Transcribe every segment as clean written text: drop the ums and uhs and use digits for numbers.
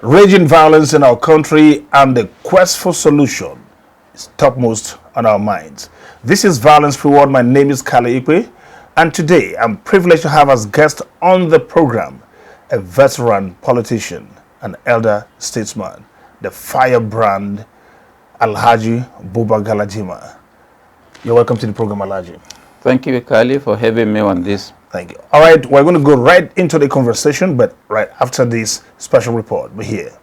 Raging violence in our country and the quest for solution is topmost on our minds. This is Violence Free World. My name is Cally Ikpe, and today I'm privileged to have as guest on the program a veteran politician, an elder statesman, the firebrand Alhaji Buba Galadima. You're welcome to the program, Alhaji. Thank you, Cally, for having me on this. Thank you. All right, we're going to go right into the conversation, but right after this special report. We're here.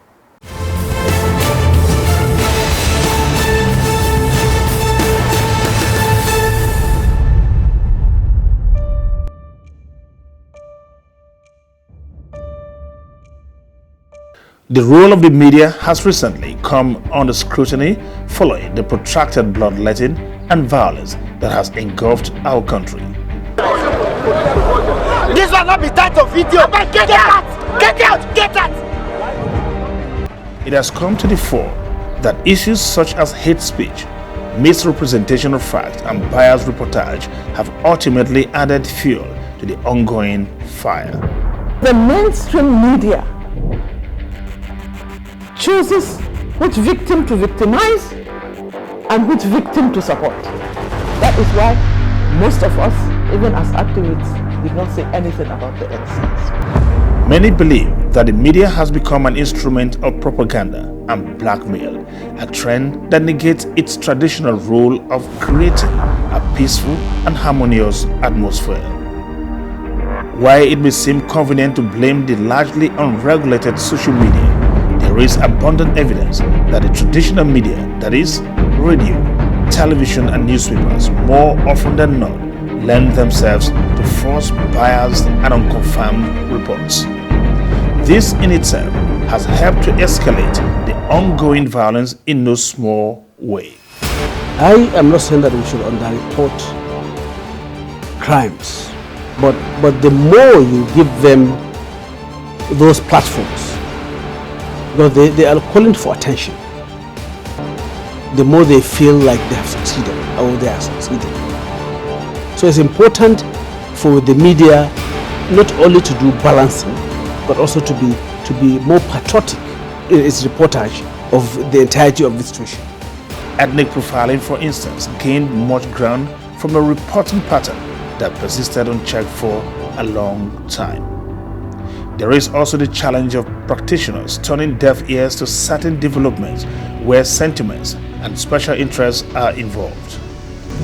The role of the media has recently come under scrutiny following the protracted bloodletting and violence that has engulfed our country. This will not be time for video. Get out! Get out! Get out! It has come to the fore that issues such as hate speech, misrepresentation of fact, and biased reportage have ultimately added fuel to the ongoing fire. The mainstream media chooses which victim to victimize and which victim to support. That is why most of us, even as activists, did not say anything about the incidents. Many believe that the media has become an instrument of propaganda and blackmail, a trend that negates its traditional role of creating a peaceful and harmonious atmosphere. While it may seem convenient to blame the largely unregulated social media, there is abundant evidence that the traditional media, that is, radio, television and newspapers, more often than not, lend themselves to false, biased and unconfirmed reports. This in itself has helped to escalate the ongoing violence in no small way. I am not saying that we should underreport crimes, but the more you give them those platforms, because they are calling for attention, the more they feel like they have succeeded or they are succeeding. So it's important for the media not only to do balancing, but also to be more patriotic in its reportage of the entirety of the situation. Ethnic profiling, for instance, gained much ground from a reporting pattern that persisted unchecked for a long time. There is also the challenge of practitioners turning deaf ears to certain developments where sentiments and special interests are involved.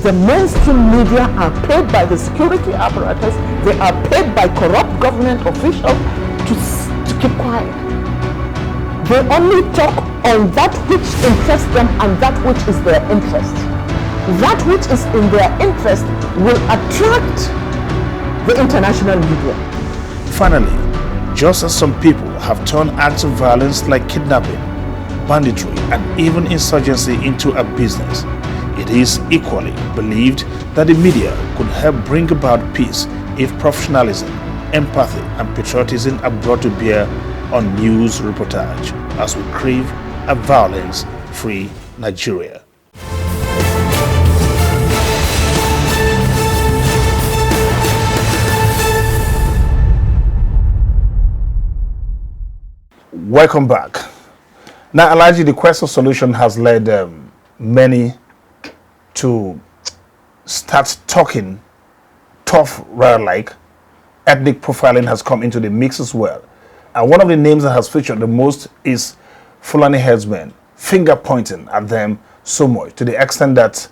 The mainstream media are paid by the security apparatus, they are paid by corrupt government officials to keep quiet. They only talk on that which interests them and that which is their interest. That which is in their interest will attract the international media. Finally, just as some people have turned acts of violence like kidnapping, banditry, and even insurgency into a business, it is equally believed that the media could help bring about peace if professionalism, empathy, and patriotism are brought to bear on news reportage as we crave a violence-free Nigeria. Welcome back. Now, Alhaji, the quest of solution has led many to start talking tough, rather like ethnic profiling has come into the mix as well. And one of the names that has featured the most is Fulani headsmen, finger pointing at them so much to the extent that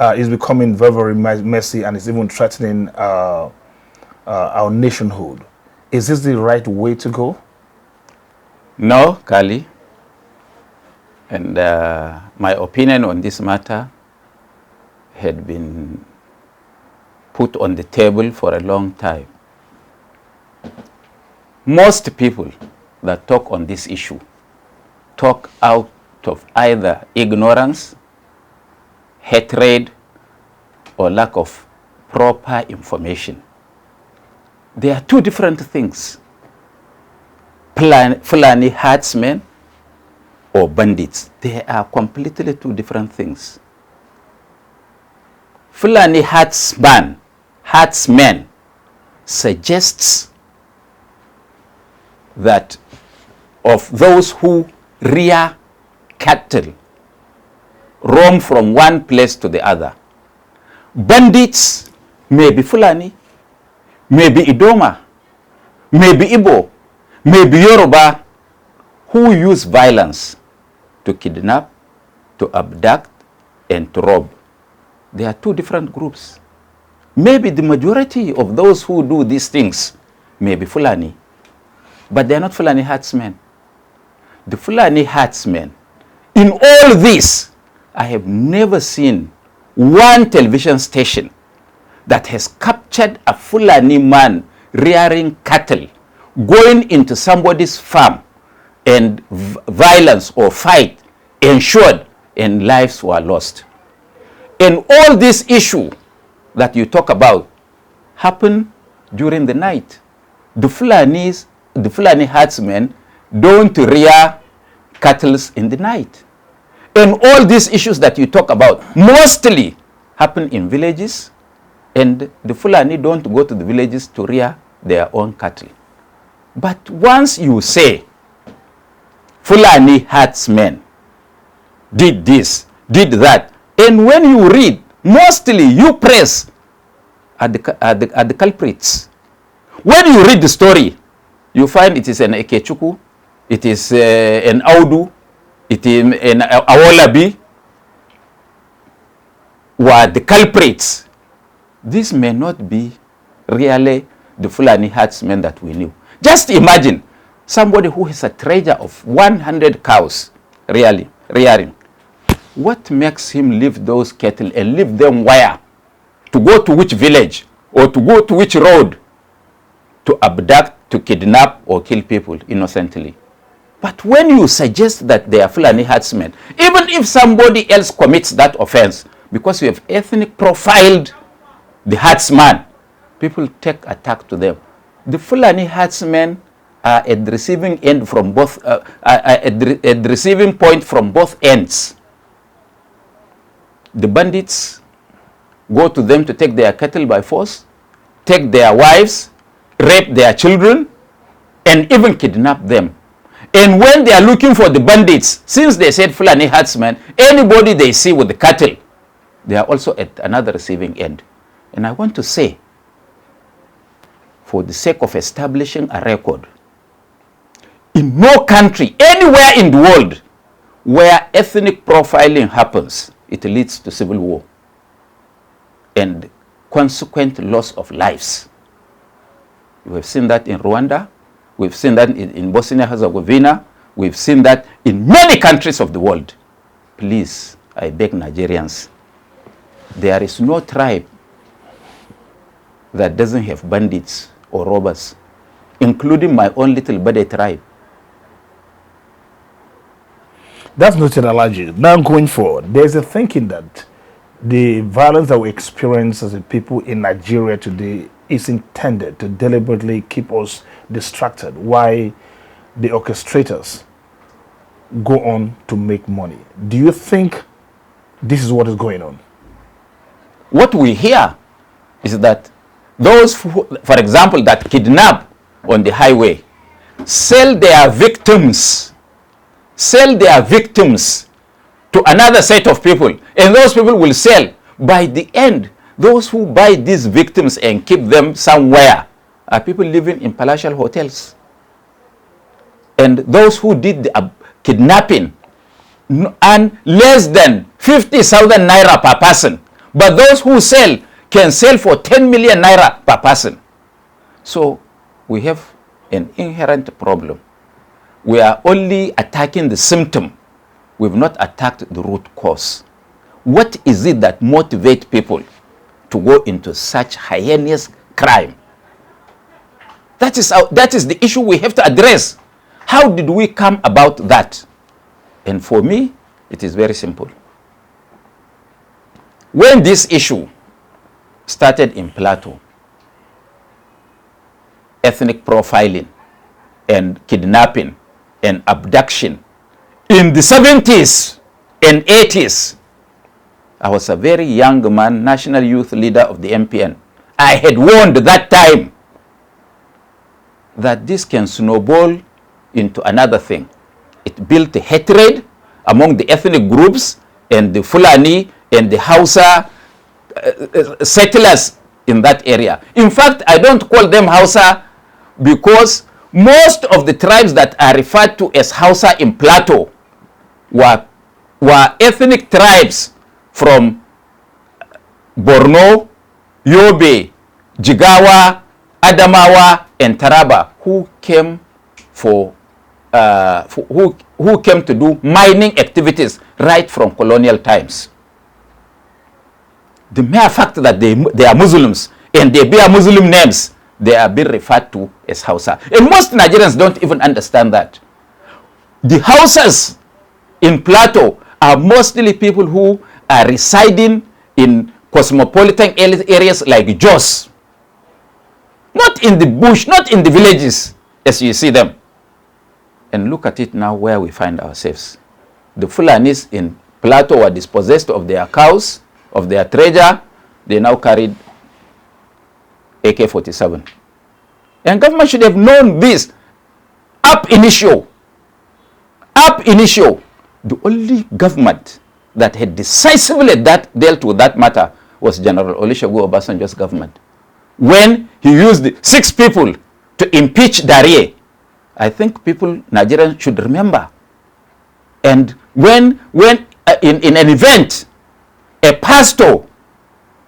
it's becoming very, very messy and it's even threatening our nationhood. Is this the right way to go? No, Cally. And my opinion on this matter had been put on the table for a long time. Most people that talk on this issue talk out of either ignorance, hatred, or lack of proper information. There are two different things. Fulani herdsmen or bandits. They are completely two different things. Fulani herdsmen suggests that of those who rear cattle roam from one place to the other. Bandits may be Fulani, may be Idoma, may be Igbo, may be Yoruba, who use violence to kidnap, to abduct, and to rob. There are two different groups. Maybe the majority of those who do these things may be Fulani, but they are not Fulani herdsmen. The Fulani herdsmen, in all this, I have never seen one television station that has captured a Fulani man rearing cattle, going into somebody's farm, and violence or fight ensured and lives were lost. And all this issue that you talk about happen during the night. The Fulani herdsmen don't rear cattle in the night. And all these issues that you talk about mostly happen in villages, and the Fulani don't go to the villages to rear their own cattle. But once you say Fulani herdsmen did this, did that, and when you read, mostly you press at the culprits. When you read the story, you find it is an Ekechuku, it is an Audu, it is an Awolabi, were the culprits. This may not be really the Fulani herdsmen that we knew. Just imagine somebody who has a treasure of 100 cows rearing. What makes him leave those cattle and leave them where? To go to which village or to go to which road to abduct, to kidnap or kill people innocently? But when you suggest that they are Fulani herdsmen, even if somebody else commits that offense, because you have ethnic profiled the herdsman, people take attack to them. The Fulani herdsmen are at the receiving end from both, at the receiving point from both ends. The bandits go to them to take their cattle by force, take their wives, rape their children, and even kidnap them. And when they are looking for the bandits, since they said Fulani herdsmen, anybody they see with the cattle, they are also at another receiving end. And I want to say, for the sake of establishing a record, in no country, anywhere in the world, where ethnic profiling happens, it leads to civil war and consequent loss of lives. We have seen that in Rwanda. We've seen that in Bosnia-Herzegovina. We've seen that in many countries of the world. Please, I beg Nigerians, there is no tribe that doesn't have bandits or robbers, including my own little Bade tribe. That's not an analogy. Now going forward, there's a thinking that the violence that we experience as a people in Nigeria today is intended to deliberately keep us distracted while the orchestrators go on to make money. Do you think this is what is going on? What we hear is that those, for example, that kidnap on the highway, sell their victims to another set of people, and those people will sell. By the end, those who buy these victims and keep them somewhere are people living in palatial hotels. And those who did the kidnapping earn less than 50,000 naira per person. But those who sell can sell for 10 million naira per person. So we have an inherent problem. We are only attacking the symptom. We've not attacked the root cause. What is it that motivates people to go into such heinous crime? That is the issue we have to address. How did we come about that? And for me, it is very simple. When this issue started in Plateau, ethnic profiling and kidnapping and abduction, in the 70s and 80s, I was a very young man, national youth leader of the MPN. I had warned that time that this can snowball into another thing. It built a hatred among the ethnic groups and the Fulani and the Hausa settlers in that area. In fact, I don't call them Hausa because most of the tribes that are referred to as Hausa in Plateau were ethnic tribes from Borno, Yobe, Jigawa, Adamawa, and Taraba who came who came to do mining activities right from colonial times. The mere fact that they are Muslims and they bear Muslim names, they are being referred to as Hausa. And most Nigerians don't even understand that. The Hausas in Plateau are mostly people who are residing in cosmopolitan areas like Jos. Not in the bush, not in the villages as you see them. And look at it now where we find ourselves. The Fulanis in Plateau were dispossessed of their cows, of their treasure. They now carried AK-47. And government should have known this ab initio. Ab initio. The only government that had decisively dealt with that matter was General Olusegun Obasanjo's government. When he used 6 people to impeach Darie, I think Nigerians should remember. And when in an event, a pastor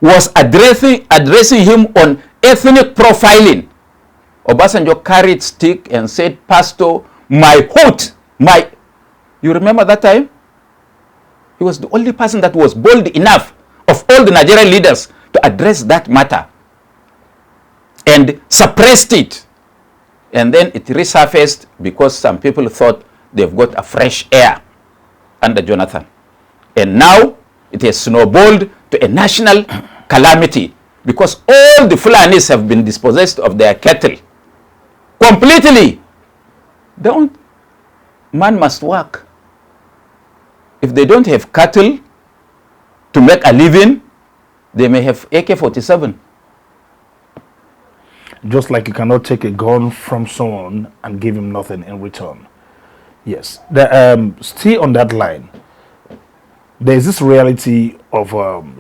was addressing him on ethnic profiling, Obasanjo carried stick and said, "Pastor, my hood, my..." You remember that time? He was the only person that was bold enough of all the Nigerian leaders to address that matter and suppressed it. And then it resurfaced because some people thought they've got a fresh air under Jonathan. And now it has snowballed to a national calamity because all the Fulanis have been dispossessed of their cattle completely. Man must work. If they don't have cattle to make a living, they may have AK-47. Just like you cannot take a gun from someone and give him nothing in return. Yes. Still on that line, there is this reality of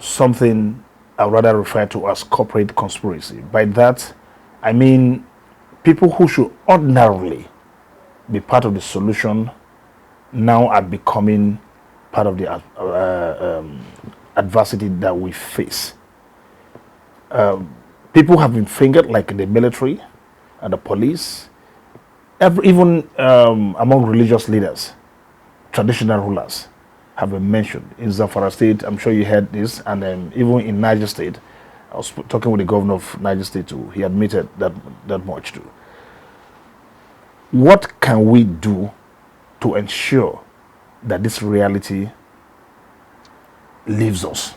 something I would rather refer to as corporate conspiracy. By that, I mean people who should ordinarily be part of the solution now are becoming part of the adversity that we face. People have been fingered, like in the military and the police, even among religious leaders, traditional rulers have been mentioned. In Zamfara State, I'm sure you heard this, and even in Niger State, I was talking with the governor of Niger State too. He admitted that much too. What can we do to ensure that this reality leaves us?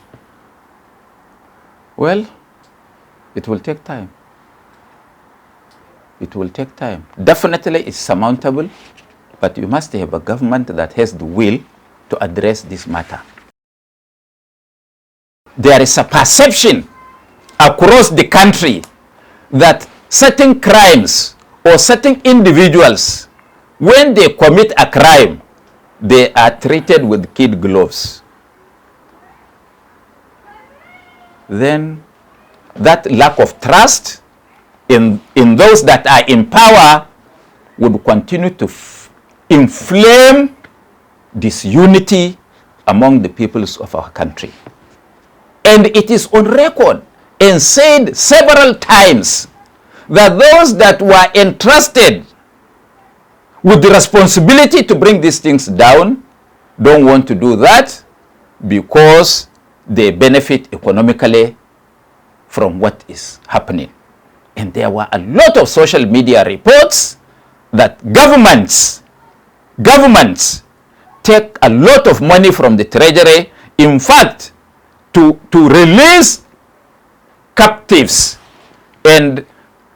Well, it will take time. It will take time. Definitely it's surmountable, but you must have a government that has the will to address this matter. There is a perception across the country that certain crimes or certain individuals, when they commit a crime, they are treated with kid gloves. Then that lack of trust in those that are in power would continue to inflame disunity among the peoples of our country. And it is on record and said several times that those that were entrusted with the responsibility to bring these things down don't want to do that because they benefit economically from what is happening. And there were a lot of social media reports that governments take a lot of money from the treasury, in fact, to release captives. And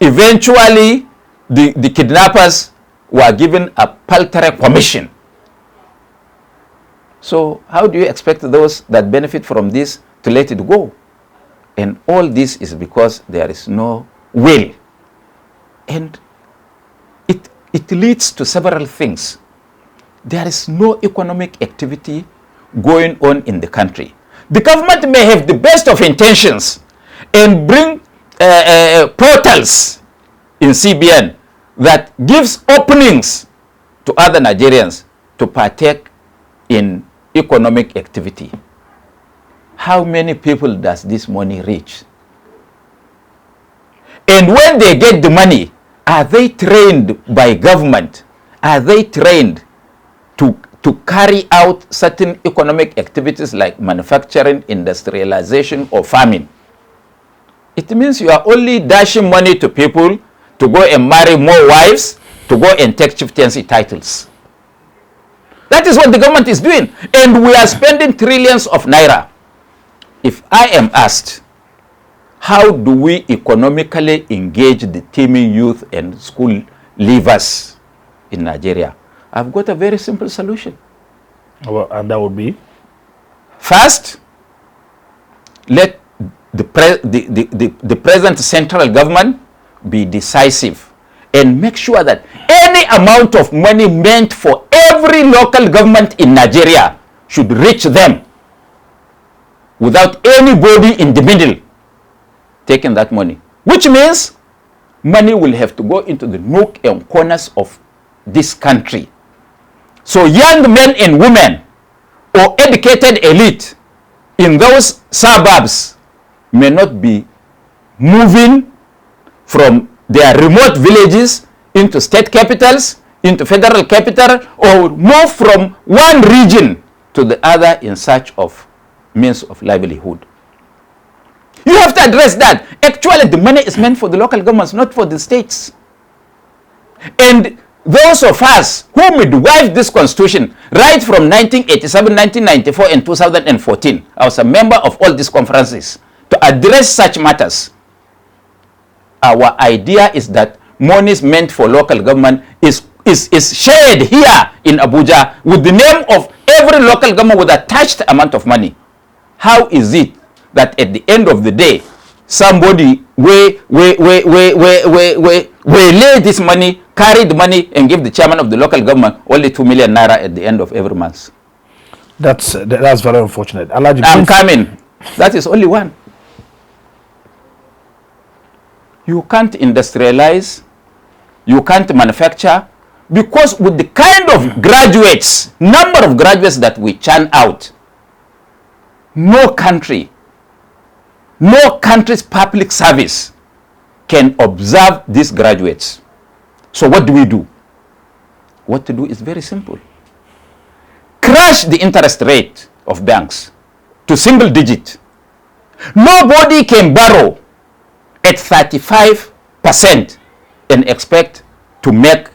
eventually, the kidnappers were given a paltry commission. So how do you expect those that benefit from this to let it go? And all this is because there is no will. And it leads to several things. There is no economic activity going on in the country. The government may have the best of intentions and bring portals in CBN that gives openings to other Nigerians to partake in economic activity. How many people does this money reach? And when they get the money, are they trained by government? Are they trained to carry out certain economic activities like manufacturing, industrialization, or farming? It means you are only dashing money to people to go and marry more wives, to go and take chieftaincy titles. That is what the government is doing. And we are spending trillions of naira. If I am asked, how do we economically engage the teeming youth and school leavers in Nigeria? I've got a very simple solution. Well, and that would be? First, let the present central government be decisive and make sure that any amount of money meant for every local government in Nigeria should reach them without anybody in the middle taking that money. Which means money will have to go into the nook and corners of this country. So young men and women or educated elite in those suburbs may not be moving from their remote villages into state capitals, into federal capital, or move from one region to the other in search of means of livelihood. You have to address that. Actually, the money is meant for the local governments, not for the states. And those of us who midwife this constitution right from 1987, 1994, and 2014, I was a member of all these conferences to address such matters. Our idea is that monies meant for local government is shared here in Abuja with the name of every local government with attached amount of money. How is it that at the end of the day, somebody will lay this money, carry the money, and give the chairman of the local government only 2 million naira at the end of every month? That's very unfortunate. I'm coming. That is only one. You can't industrialize, you can't manufacture, because with the kind of graduates, number of graduates that we churn out, no country's public service can observe these graduates. So what do we do? What to do is very simple. Crash the interest rate of banks to single digit. Nobody can borrow at 35% and expect to make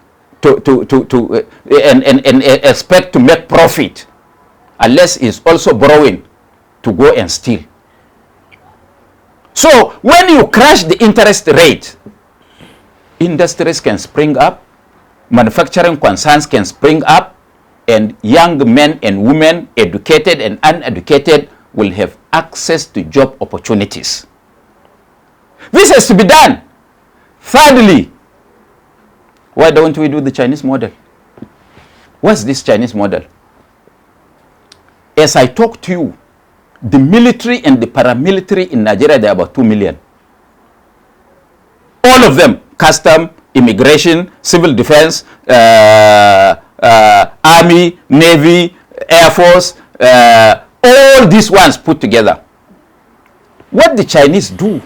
expect to make profit, unless he's also borrowing to go and steal. So when you crash the interest rate, industries can spring up, manufacturing concerns can spring up, and young men and women, educated and uneducated, will have access to job opportunities. This has to be done. Thirdly, why don't we do the Chinese model? What's this Chinese model? As I talk to you, the military and the paramilitary in Nigeria, there are about 2 million. All of them, custom, immigration, civil defense, army, navy, air force, all these ones put together. What the Chinese do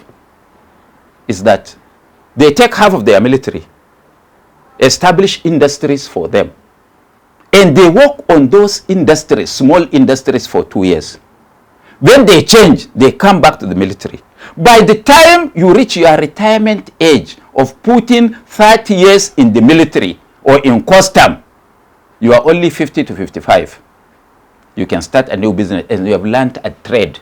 is that they take half of their military, establish industries for them, and they work on those industries, small industries, for 2 years. Then they change, they come back to the military. By the time you reach your retirement age of putting 30 years in the military or in custom, you are only 50 to 55. You can start a new business and you have learned a trade.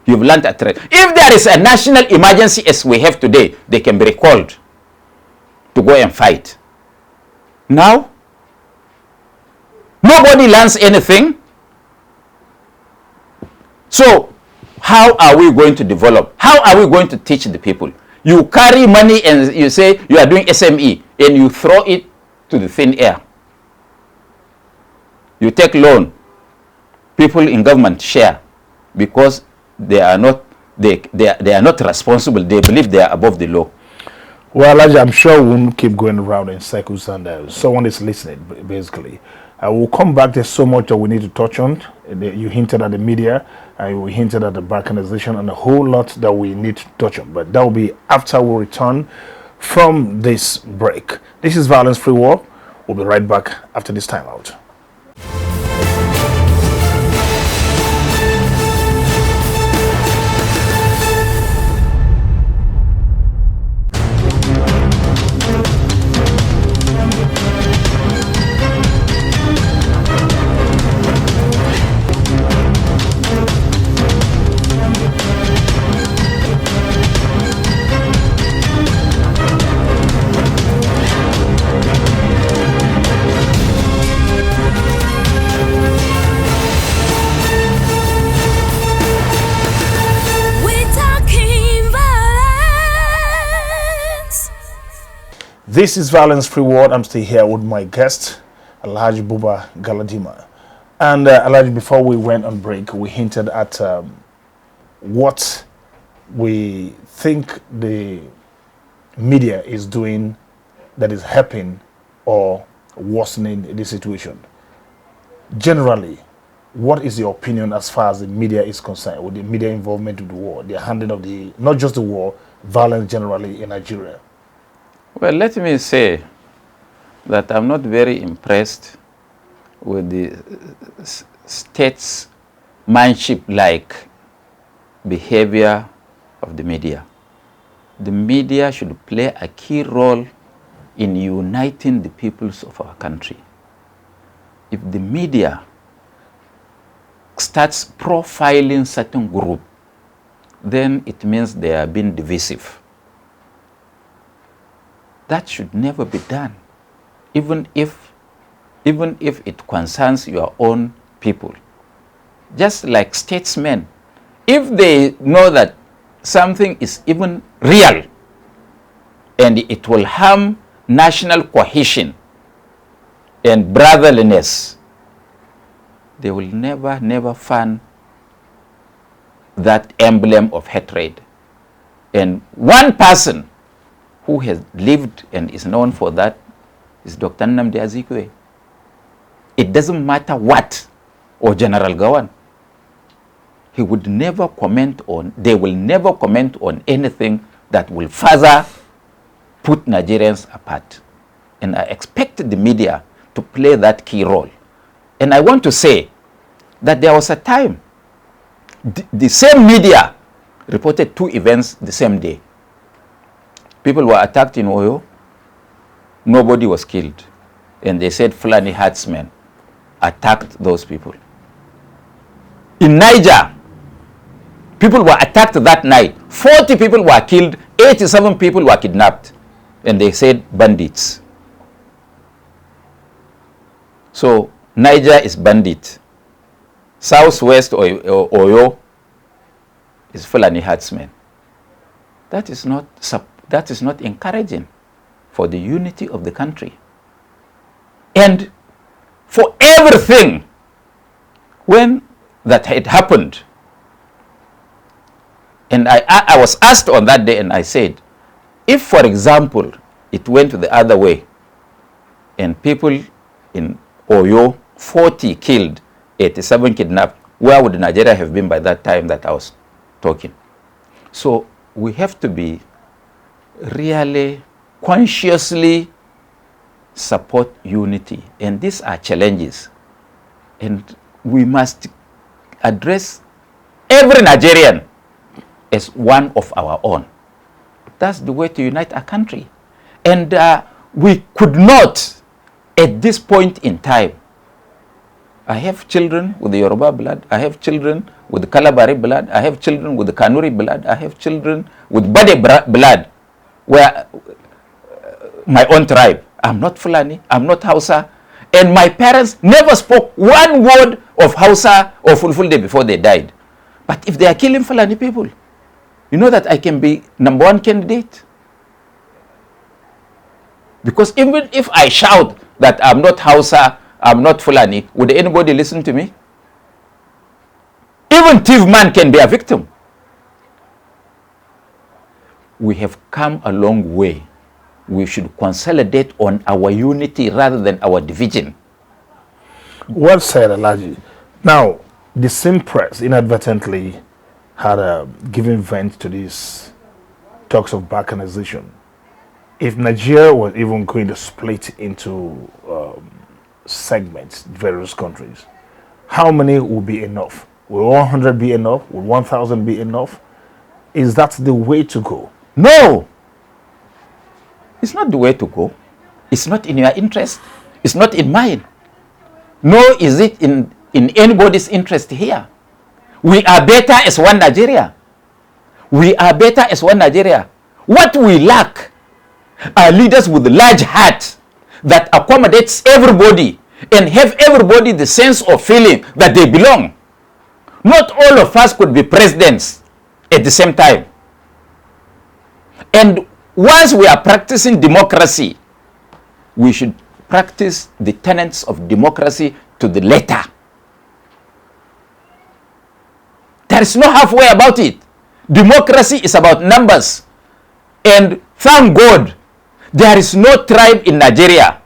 You've learned a trade. If there is a national emergency as we have today, they can be recalled to go and fight. Now, nobody learns anything. So, how are we going to develop? How are we going to teach the people? You carry money and you say you are doing SME and you throw it to the thin air. You take loan. People in government share because they are not responsible. They believe they are above the law. Well, Elijah, I'm sure we won't keep going around in circles, and someone is listening, basically. We'll come back. There's so much that we need to touch on. You hinted at the media, and we hinted at the balkanization, and a whole lot that we need to touch on. But that will be after we return from this break. This is Violence Free War. We'll be right back after this time out. This is Violence Free World. I'm still here with my guest, Buba Galadima. And Alhaji, before we went on break, we hinted at what we think the media is doing that is helping or worsening the situation. Generally, what is your opinion as far as the media is concerned, with the media involvement in the war, the handling of the, not just the war, violence generally in Nigeria? Well, let me say that I'm not very impressed with the statesmanship-like behavior of the media. The media should play a key role in uniting the peoples of our country. If the media starts profiling certain group, then it means they are being divisive. That should never be done, even if it concerns your own people. Just like statesmen, if they know that something is even real and it will harm national cohesion and brotherliness, they will never fund that emblem of hatred. And one person who has lived and is known for that is Dr. Nnamdi Azikiwe. It doesn't matter what, or General Gawan. He would never comment on, they will never comment on anything that will further put Nigerians apart. And I expect the media to play that key role. And I want to say that there was a time, the same media reported 2 events the same day. People were attacked in Oyo, nobody was killed. And they said Fulani herdsmen attacked those people. In Niger, people were attacked that night. 40 people were killed, 87 people were kidnapped. And they said bandits. So Niger is bandit. Southwest Oyo is Fulani herdsmen. That is not encouraging for the unity of the country. And for everything, when that had happened, and I was asked on that day, and I said, if, for example, it went the other way, and people in Oyo, 40 killed, 87 kidnapped, where would Nigeria have been by that time that I was talking? So we have to be really consciously support unity, and these are challenges, and we must address every Nigerian as one of our own. That's the way to unite a country. And we could not, at this point in time, I have children with the Yoruba blood, I have children with the Kalabari blood, I have children with the Kanuri blood, I have children with Bade blood, where my own tribe. I'm not Fulani, I'm not Hausa, and my parents never spoke one word of Hausa or Fulfulde before they died. But if they are killing Fulani people, You know that I can be number one candidate? Because even if I shout that I'm not Hausa, I'm not Fulani, would anybody listen to me? Even thief man can be a victim. We have come a long way. We should consolidate on our unity rather than our division. Well said, Alhaji. Now, the same press inadvertently had given vent to these talks of balkanization. If Nigeria was even going to split into segments, various countries, how many will be enough? Will 100 be enough? Will 1,000 be enough? Is that the way to go? No! It's not the way to go. It's not in your interest. It's not in mine. Nor is it in anybody's interest here. We are better as one Nigeria. We are better as one Nigeria. What we lack are leaders with large heart that accommodates everybody and have everybody the sense of feeling that they belong. Not all of us could be presidents at the same time. And once we are practicing democracy, we should practice the tenets of democracy to the letter. There is no halfway about it. Democracy is about numbers. And thank God, there is no tribe in Nigeria,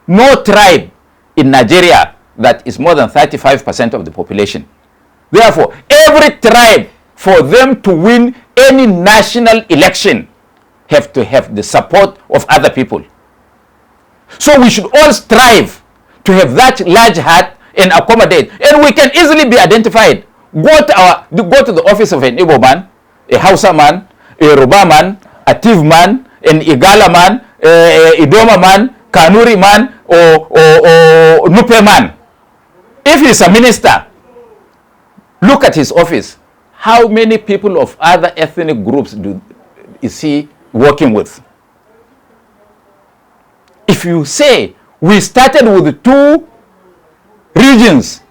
no tribe in Nigeria that is more than 35% of the population. Therefore, every tribe, for them to win any national election, have to have the support of other people. So we should all strive to have that large heart and accommodate. And we can easily be identified. Go to the office of an Igbo man, a Hausa man, a Yoruba man, a Tiv man, an Igala man, a Idoma man, Kanuri man, or Nupe man. If he's a minister, look at his office. How many people of other ethnic groups is he working with? If you say we started with 2 regions,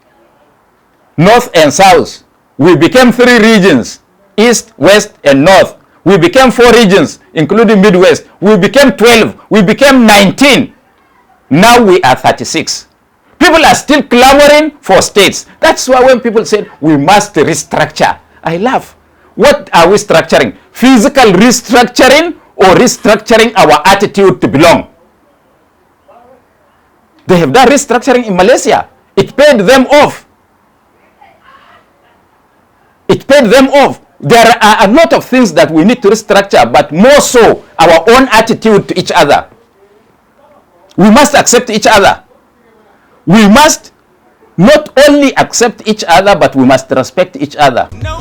north and south, we became 3 regions, east, west, and north. We became 4 regions, including Midwest. We became 12. We became 19. Now we are 36. People are still clamoring for states. That's why when people say we must restructure, I laugh. What are we structuring? Physical restructuring or restructuring our attitude to belong? They have done restructuring in Malaysia. It paid them off. It paid them off. There are a lot of things that we need to restructure, but more so our own attitude to each other. We must accept each other. We must not only accept each other, but we must respect each other. No